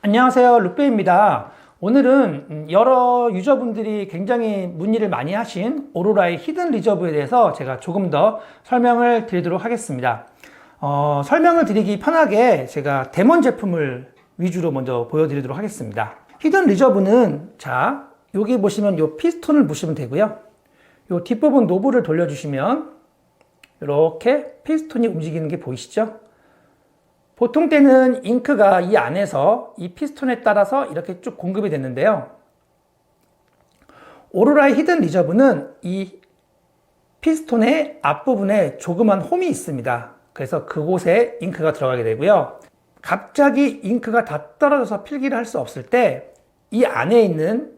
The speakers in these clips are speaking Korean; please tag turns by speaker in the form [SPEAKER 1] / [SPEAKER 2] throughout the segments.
[SPEAKER 1] 안녕하세요, 룩베입니다. 오늘은 여러 유저분들이 굉장히 문의를 많이 하신 오로라의 히든 리저브에 대해서 제가 조금 더 설명을 드리도록 하겠습니다. 설명을 드리기 편하게 제가 데몬 제품을 위주로 먼저 보여드리도록 하겠습니다. 히든 리저브는 자, 여기 보시면 이 피스톤을 보시면 되고요. 이 뒷부분 노브를 돌려주시면 이렇게 피스톤이 움직이는 게 보이시죠? 보통 때는 잉크가 이 안에서 이 피스톤에 따라서 이렇게 쭉 공급이 됐는데요. 오로라의 히든 리저브는 이 피스톤의 앞부분에 조그만 홈이 있습니다. 그래서 그곳에 잉크가 들어가게 되고요. 갑자기 잉크가 다 떨어져서 필기를 할 수 없을 때 이 안에 있는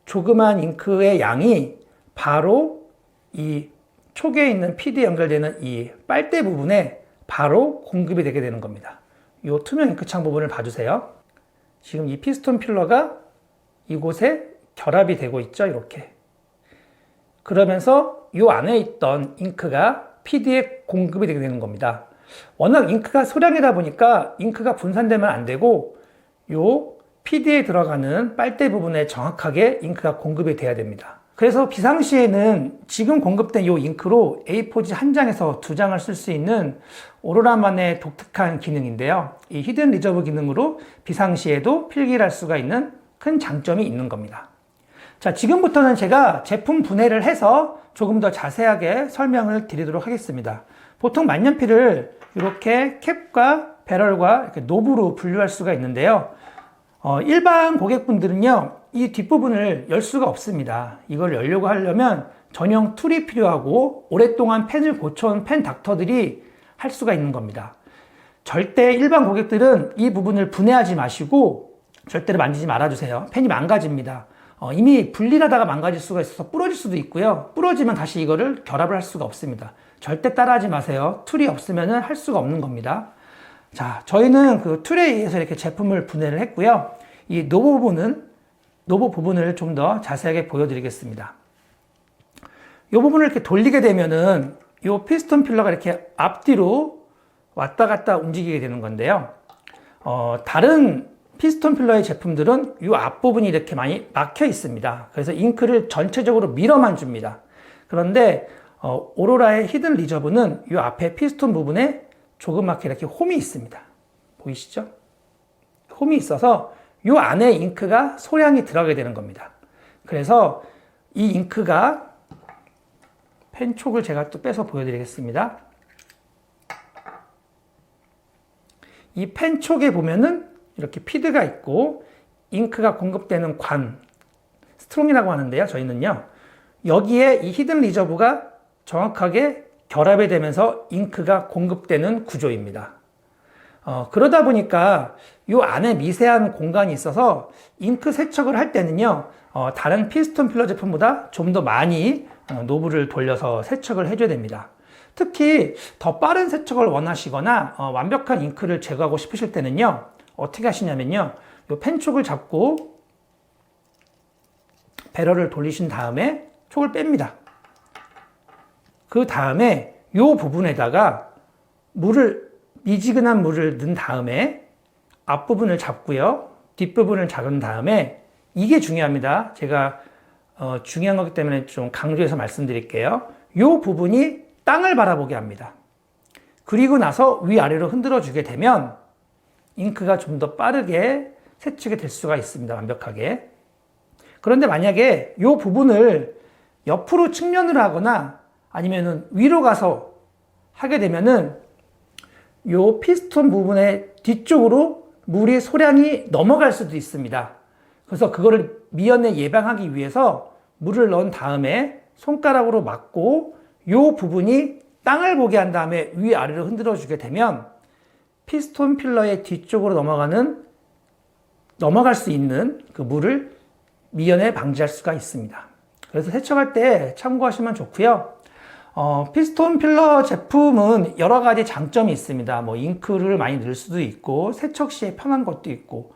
[SPEAKER 1] 조그만 잉크의 양이 바로 이 촉에 있는 PD에 연결되는 이 빨대 부분에 바로 공급이 되게 되는 겁니다. 이 투명 잉크창 부분을 봐주세요. 지금 이 피스톤 필러가 이곳에 결합이 되고 있죠. 이렇게. 그러면서 이 안에 있던 잉크가 PD에 공급이 되게 되는 겁니다. 워낙 잉크가 소량이다 보니까 잉크가 분산되면 안 되고 이 PD에 들어가는 빨대 부분에 정확하게 잉크가 공급이 돼야 됩니다. 그래서 비상시에는 지금 공급된 이 잉크로 A4지 한 장에서 두 장을 쓸 수 있는 오로라만의 독특한 기능인데요. 이 히든 리저브 기능으로 비상시에도 필기를 할 수가 있는 큰 장점이 있는 겁니다. 자, 지금부터는 제가 제품 분해를 해서 조금 더 자세하게 설명을 드리도록 하겠습니다. 보통 만년필을 이렇게 캡과 배럴과 이렇게 노브로 분류할 수가 있는데요. 일반 고객분들은요, 이 뒷부분을 열 수가 없습니다. 이걸 열려고 하려면 전용 툴이 필요하고 오랫동안 펜을 고쳐온 펜 닥터들이 할 수가 있는 겁니다. 절대 일반 고객들은 이 부분을 분해하지 마시고 절대로 만지지 말아주세요. 펜이 망가집니다. 이미 분리하다가 망가질 수가 있어서 부러질 수도 있고요. 부러지면 다시 이거를 결합을 할 수가 없습니다. 절대 따라하지 마세요. 툴이 없으면 할 수가 없는 겁니다. 자, 저희는 그 툴에 의해서 이렇게 제품을 분해를 했고요. 이 노브 부분을 좀 더 자세하게 보여드리겠습니다. 이 부분을 이렇게 돌리게 되면은 이 피스톤 필러가 이렇게 앞뒤로 왔다 갔다 움직이게 되는 건데요. 다른 피스톤 필러의 제품들은 이 앞부분이 이렇게 많이 막혀 있습니다. 그래서 잉크를 전체적으로 밀어만 줍니다. 그런데 오로라의 히든 리저브는 이 앞에 피스톤 부분에 조그맣게 이렇게 홈이 있습니다. 보이시죠? 홈이 있어서 이 안에 잉크가 소량이 들어가게 되는 겁니다. 그래서 이 잉크가 펜촉을 제가 또 빼서 보여드리겠습니다. 이 펜촉에 보면은 이렇게 피드가 있고 잉크가 공급되는 관, 스트롱이라고 하는데요. 저희는요. 여기에 이 히든 리저브가 정확하게 결합이 되면서 잉크가 공급되는 구조입니다. 그러다 보니까 이 안에 미세한 공간이 있어서 잉크 세척을 할 때는요, 다른 피스톤 필러 제품보다 좀 더 많이 노브를 돌려서 세척을 해줘야 됩니다. 특히 더 빠른 세척을 원하시거나 완벽한 잉크를 제거하고 싶으실 때는요, 어떻게 하시냐면요, 이 펜촉을 잡고 배럴을 돌리신 다음에 촉을 뺍니다. 그 다음에 이 부분에다가 미지근한 물을 넣은 다음에 앞부분을 잡고요. 뒷부분을 잡은 다음에 이게 중요합니다. 제가 중요한 거기 때문에 좀 강조해서 말씀드릴게요. 이 부분이 땅을 바라보게 합니다. 그리고 나서 위아래로 흔들어 주게 되면 잉크가 좀 더 빠르게 세척이 될 수가 있습니다. 완벽하게. 그런데 만약에 이 부분을 옆으로 측면으로 하거나 아니면은 위로 가서 하게 되면은 요 피스톤 부분의 뒤쪽으로 물이 소량이 넘어갈 수도 있습니다. 그래서 그거를 미연에 예방하기 위해서 물을 넣은 다음에 손가락으로 막고 요 부분이 땅을 보게 한 다음에 위아래로 흔들어 주게 되면 피스톤 필러의 뒤쪽으로 넘어갈 수 있는 그 물을 미연에 방지할 수가 있습니다. 그래서 세척할 때 참고하시면 좋고요. 피스톤 필러 제품은 여러 가지 장점이 있습니다. 뭐 잉크를 많이 넣을 수도 있고 세척 시에 편한 것도 있고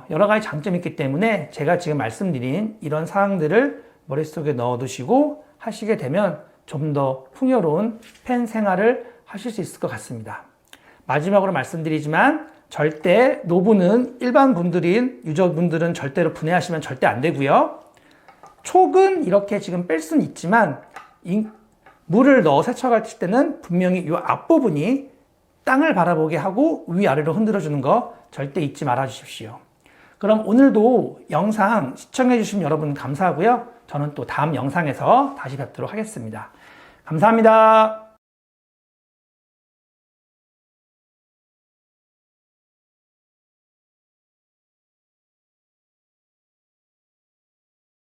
[SPEAKER 1] 여러 가지 장점이 있기 때문에 제가 지금 말씀드린 이런 사항들을 머릿속에 넣어 두시고 하시게 되면 좀 더 풍요로운 펜 생활을 하실 수 있을 것 같습니다. 마지막으로 말씀드리지만 절대 노브는 일반 분들인 유저분들은 절대로 분해하시면 절대 안 되고요. 촉은 이렇게 지금 뺄 수는 있지만 물을 넣어 세척할 때는 분명히 이 앞부분이 땅을 바라보게 하고 위아래로 흔들어 주는 거 절대 잊지 말아 주십시오. 그럼 오늘도 영상 시청해 주신 여러분 감사하고요. 저는 또 다음 영상에서 다시 뵙도록 하겠습니다. 감사합니다.